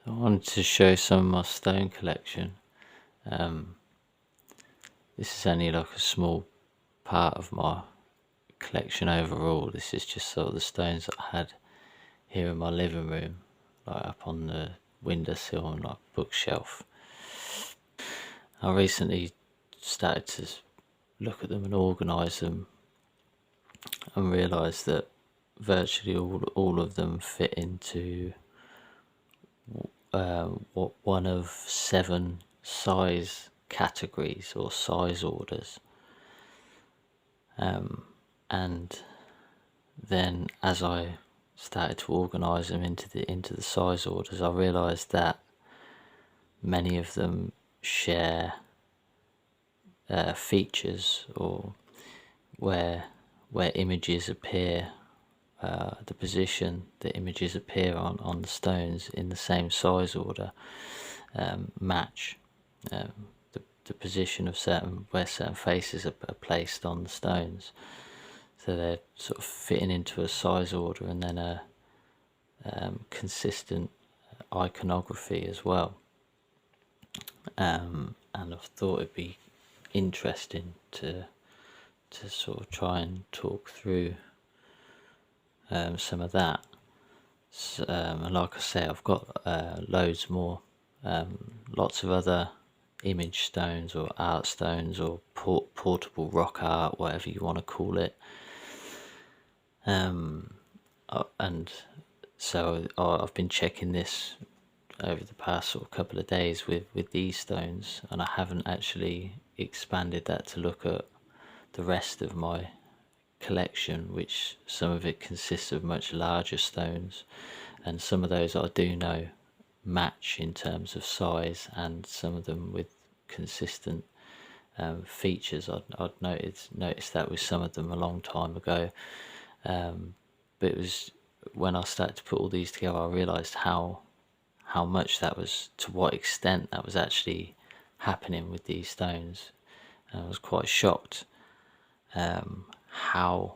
I wanted to show some of my stone collection. This is only like a small part of my collection overall. This is just sort of the stones that I had here in my living room, like up on the windowsill and like bookshelf. I recently started to look at them and organise them and realised that virtually all of them fit into one of 7 size categories or size orders. And then as I started to organise them into the size orders, I realised that many of them share features, or where images appear, the position that images appear on the stones in the same size order match the position of where certain faces are placed on the stones. So they're sort of fitting into a size order and then a consistent iconography as well. And I thought it'd be interesting to sort of try and talk through some of that. And like I say, I've got loads more, lots of other image stones or art stones or portable rock art, whatever you want to call it. And so I've been checking this over the past sort of couple of days with these stones, and I haven't actually expanded that to look at the rest of my collection, which some of it consists of much larger stones, and some of those I do know match in terms of size, and some of them with consistent features. I'd noticed that with some of them a long time ago, but it was when I started to put all these together I realised how much that was, to what extent that was actually happening with these stones. And I was quite shocked how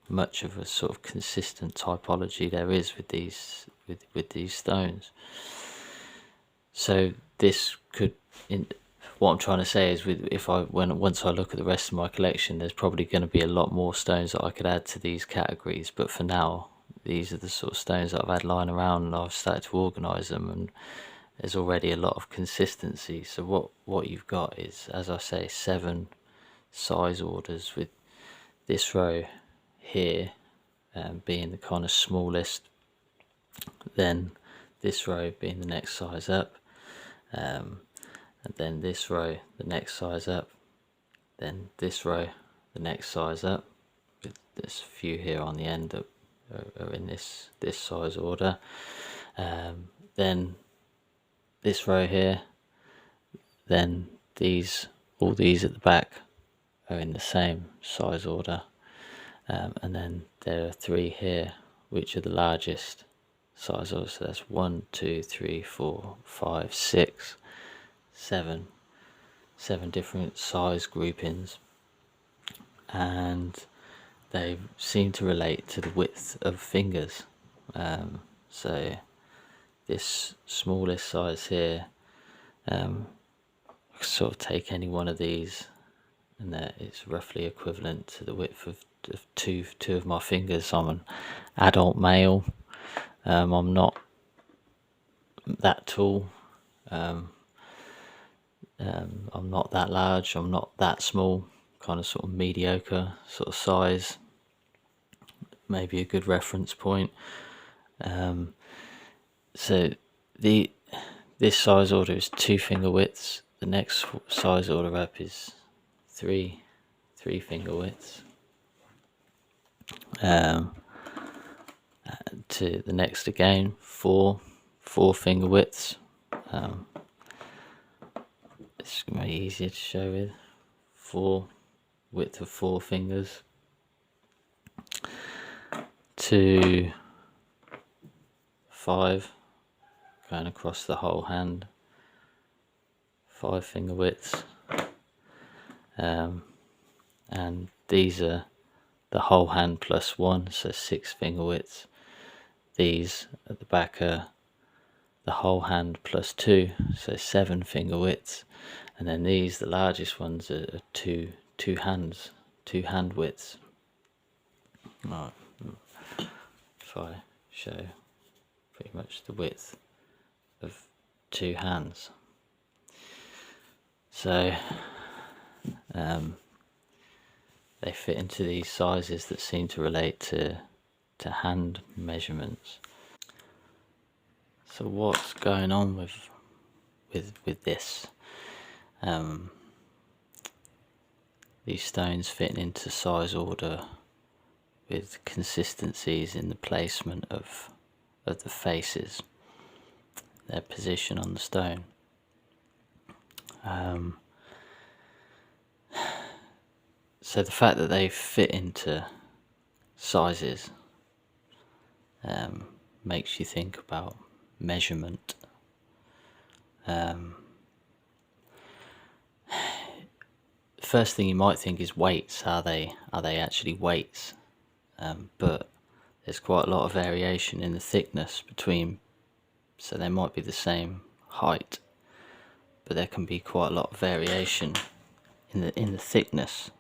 much of a sort of consistent typology there is with these stones. So this could, what I'm trying to say is, once I look at the rest of my collection, there's probably going to be a lot more stones that I could add to these categories, but for now these are the sort of stones that I've had lying around, and I've started to organise them, and there's already a lot of consistency. So what you've got is, as I say, 7 size orders, with this row here being the kind of smallest, then this row being the next size up, and then this row the next size up, then this row the next size up, with this few here on the end that are in this size order, then this row here, then all these at the back are in the same size order, and then there are 3 here which are the largest size order. So that's 1, 2, 3, 4, 5, 6, 7 different size groupings, and they seem to relate to the width of fingers. So this smallest size here, I can sort of take any one of these, and that it's roughly equivalent to the width of two of my fingers. I'm an adult male. I'm not that tall. I'm not that large. I'm not that small. Kind of sort of mediocre sort of size. Maybe a good reference point. So this size order is 2 finger widths. The next size order up is 3 finger widths. To the next again, 4 finger widths. It's going to be easier to show with 4 width of 4 fingers. To 5, going across the whole hand, 5 finger widths, and these are the whole hand plus 1, so 6 finger widths. These at the back are the whole hand plus 2, so 7 finger widths. And then these, the largest ones, are two hand widths. Right. If I show pretty much the width of 2 hands. So they fit into these sizes that seem to relate to hand measurements. So what's going on with this? These stones fitting into size order with consistencies in the placement of the faces, their position on the stone. So the fact that they fit into sizes makes you think about measurement. First thing you might think is weights. Are they actually weights? But there's quite a lot of variation in the thickness between, so they might be the same height, but there can be quite a lot of variation in the thickness.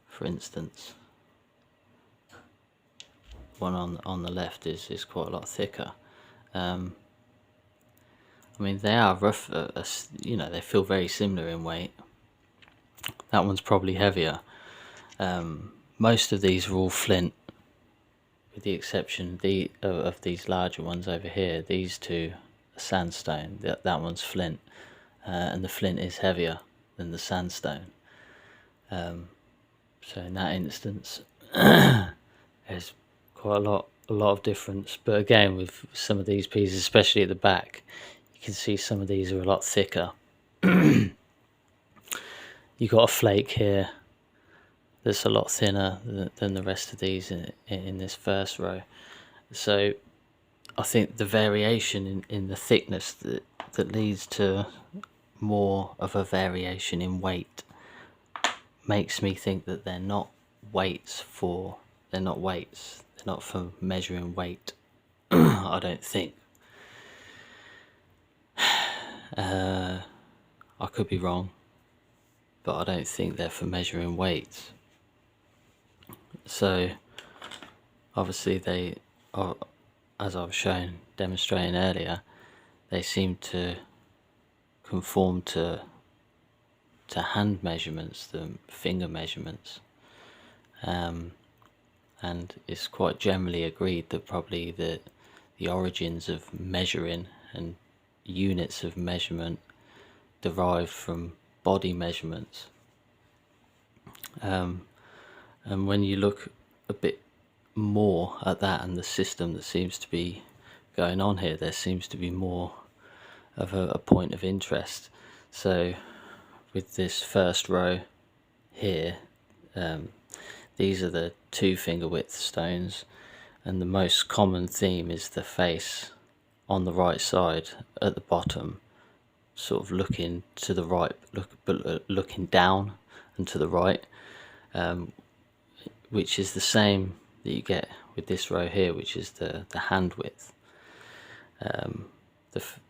For instance, one on the left is quite a lot thicker. I mean, they are rough, they feel very similar in weight. That one's probably heavier. Most of these are all flint, with the exception of these larger ones over here. These two are sandstone. That one's flint, and the flint is heavier than the sandstone. So in that instance, there's quite a lot of difference. But again, with some of these pieces, especially at the back, you can see some of these are a lot thicker. You got a flake here that's a lot thinner than the rest of these in this first row. So I think the variation in the thickness that leads to more of a variation in weight makes me think that they're not weights. They're not for measuring weight. I don't think. I could be wrong, but I don't think they're for measuring weights. So obviously they are, as I was demonstrating earlier, they seem to conform to hand measurements, the finger measurements, and it's quite generally agreed that probably the origins of measuring and units of measurement derive from body measurements. And when you look a bit more at that and the system that seems to be going on here, there seems to be more of a point of interest. So with this first row here, these are the 2 finger width stones, and the most common theme is the face on the right side at the bottom, sort of looking to the right, looking down and to the right, which is the same that you get with this row here, which is the hand width.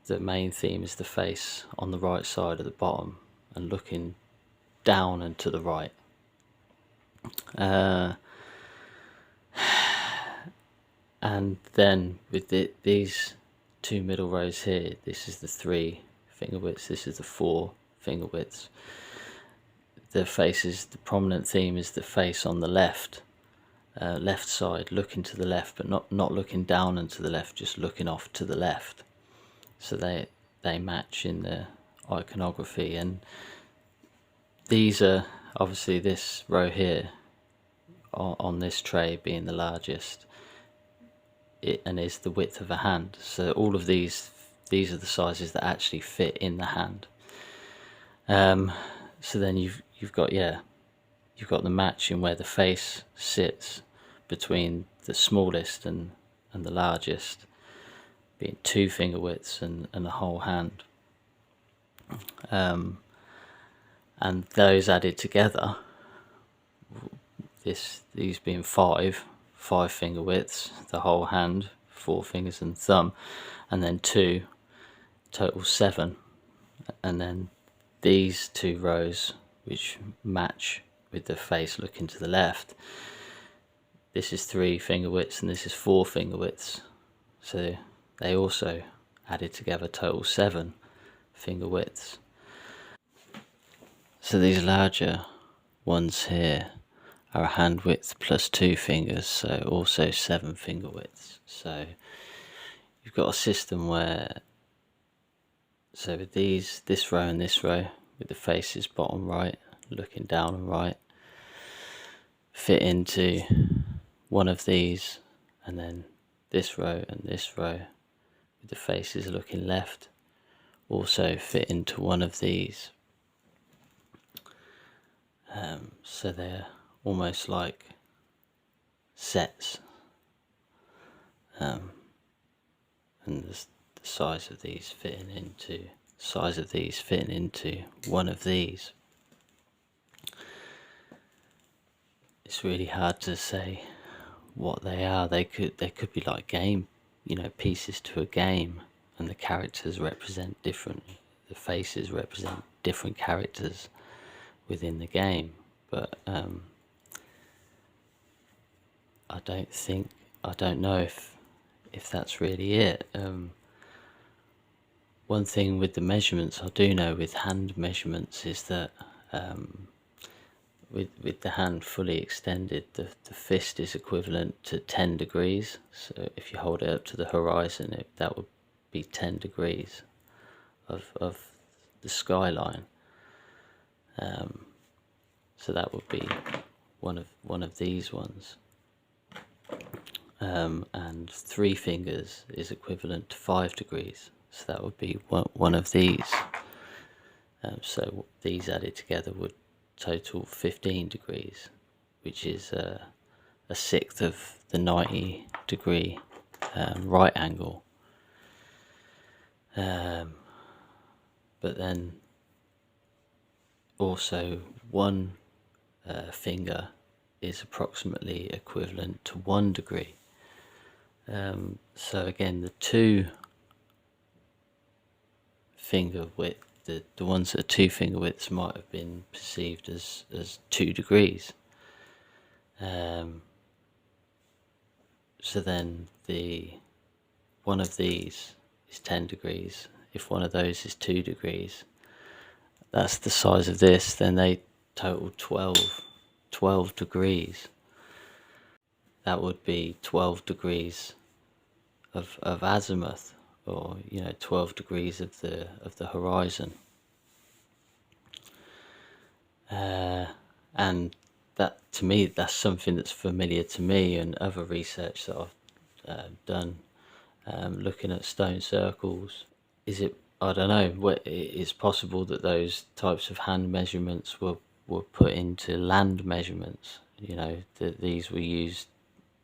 The main theme is the face on the right side at the bottom and looking down and to the right. And then with these 2 middle rows here, this is the 3 finger widths, this is the 4 finger widths. The prominent theme is the face on the left side, looking to the left, but not looking down and to the left, just looking off to the left. So they match in the iconography. And these are obviously, this row here on this tray being the largest, and is the width of a hand. So all of these are the sizes that actually fit in the hand. So then you've got the match in where the face sits between the smallest and the largest, being 2 finger widths and the whole hand. And those added together, these being 5 finger widths, the whole hand, 4 fingers and thumb, and then 2, total 7. And then these 2 rows, which match with the face looking to the left, this is 3 finger widths and this is 4 finger widths, so they also added together total 7 finger widths. So these larger ones here are a hand width plus 2 fingers, so also 7 finger widths. So you've got a system where, so with these, this row and this row, with the faces bottom right, looking down and right, fit into one of these, and then this row and this row, with the faces looking left, also fit into one of these. So they're almost like sets, and the size of these fitting into one of these. It's really hard to say what they are. They could be like game, pieces to a game, and the characters represent different. The faces represent different characters within the game, but I don't know if that's really it. One thing with the measurements I do know with hand measurements is that with the hand fully extended, the fist is equivalent to 10 degrees. So if you hold it up to the horizon, that would be 10 degrees of the skyline. So that would be one of these ones. And 3 fingers is equivalent to 5 degrees. So that would be one of these. So these added together would total 15 degrees, which is a sixth of the 90-degree right angle. But then also one finger is approximately equivalent to 1 degree. So again, the 2 finger width, the ones that are 2 finger widths might have been perceived as 2 degrees. So then one of these is 10 degrees. If one of those is 2 degrees, that's the size of this, then they total 12 degrees. That would be 12 degrees of azimuth, or 12 degrees of the horizon. And that, to me, that's something that's familiar to me and other research that I've done, looking at stone circles. I don't know, it's possible that those types of hand measurements were put into land measurements. That these were used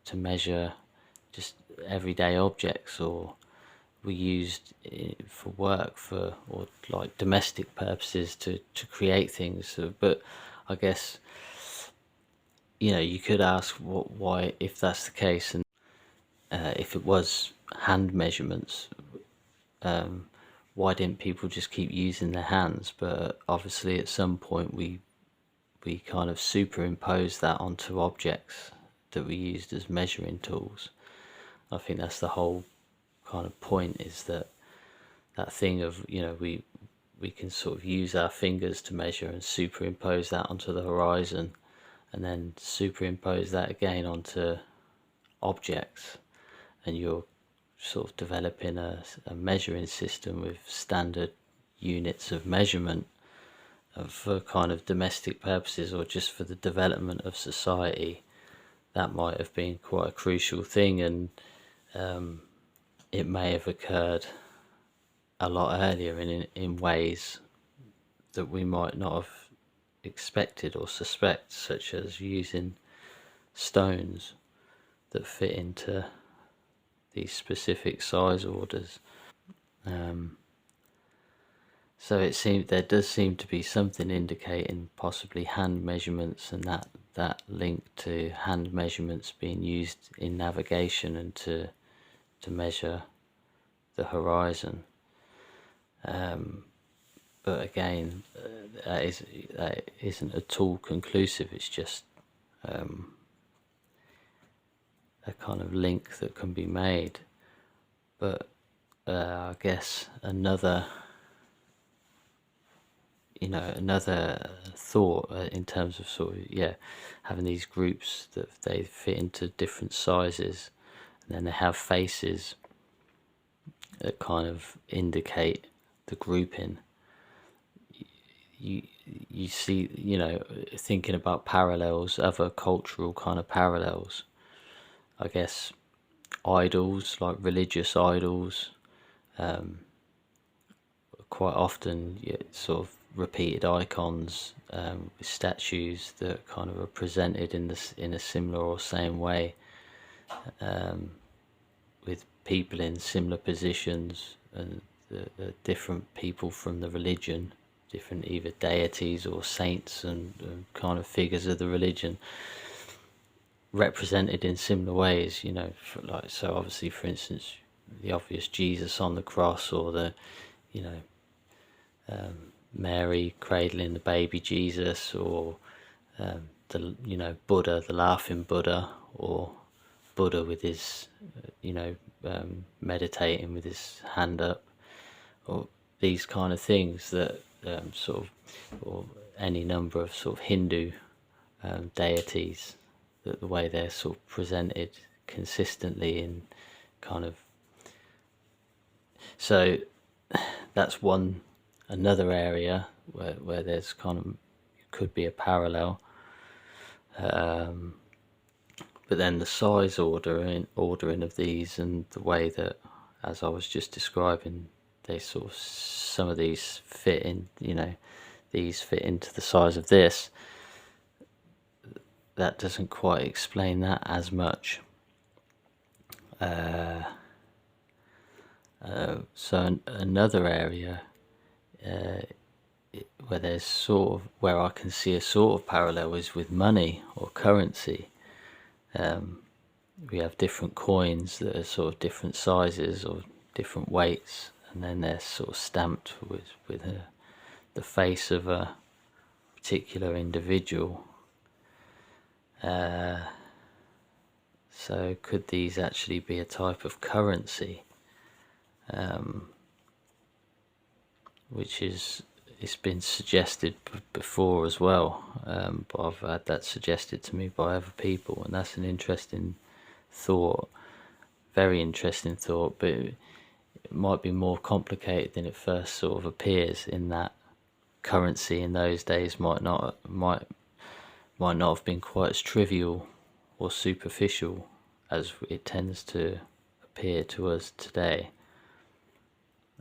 to measure just everyday objects, or were used for work, or like domestic purposes to create things. So, but I guess you could ask why, if that's the case, and if it was hand measurements, why didn't people just keep using their hands? But obviously at some point we kind of superimposed that onto objects that we used as measuring tools. I think that's the whole kind of point, is that thing of we can sort of use our fingers to measure and superimpose that onto the horizon, and then superimpose that again onto objects, and you're sort of developing a measuring system with standard units of measurement for kind of domestic purposes, or just for the development of society. That might have been quite a crucial thing, and it may have occurred a lot earlier in ways that we might not have expected or suspect, such as using stones that fit into these specific size orders. So there does seem to be something indicating possibly hand measurements, and that link to hand measurements being used in navigation and to to measure the horizon. But again, that isn't at all conclusive. It's just a kind of link that can be made. But I guess another thought in terms of sort of having these groups that they fit into different sizes, and then they have faces that kind of indicate the grouping. You see, thinking about parallels, other cultural kind of parallels, I guess idols, like religious idols, quite often sort of repeated icons, with statues that kind of are presented in a similar or same way, with people in similar positions, and the different people from the religion, different either deities or saints and kind of figures of the religion, represented in similar ways. So obviously, for instance, the obvious Jesus on the cross, or the Mary cradling the baby Jesus, or the Buddha, the laughing Buddha, or Buddha with his meditating with his hand up, or these kind of things that or any number of sort of Hindu deities, that the way they're sort of presented consistently in kind of. So that's another area where there's kind of could be a parallel, but then the size ordering of these, and the way that, as I was just describing, they sort of, some of these fit in, these fit into the size of this. That doesn't quite explain that as much. So another area where I can see a sort of parallel is with money or currency. We have different coins that are sort of different sizes or different weights, and then they're sort of stamped with the face of a particular individual. So could these actually be a type of currency, which it's been suggested before as well, but I've had that suggested to me by other people, and that's an interesting thought, very interesting thought, but it might be more complicated than it first sort of appears, in that currency in those days might not have been quite as trivial or superficial as it tends to appear to us today.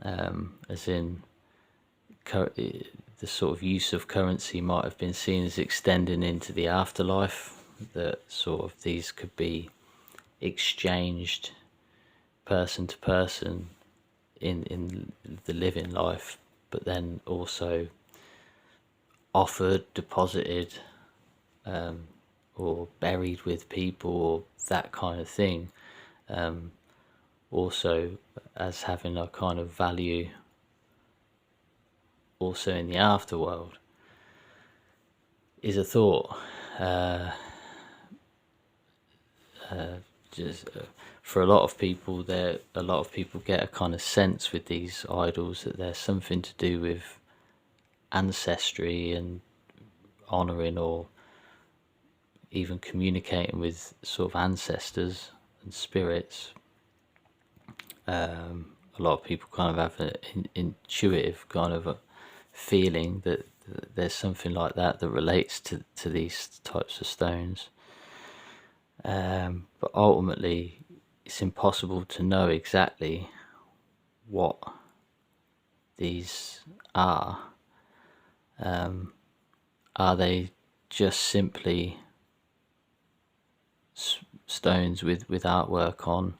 As in, the sort of use of currency might have been seen as extending into the afterlife, that sort of these could be exchanged person to person in the living life, but then also offered, deposited, or buried with people, or that kind of thing, also as having a kind of value also in the afterworld, is a thought. For a lot of people, get a kind of sense with these idols that there's something to do with ancestry and honouring, or even communicating with sort of ancestors and spirits. A lot of people kind of have an intuitive kind of a feeling that there's something like that relates to these types of stones. But ultimately, it's impossible to know exactly what these are. Are they just simply stones with artwork on,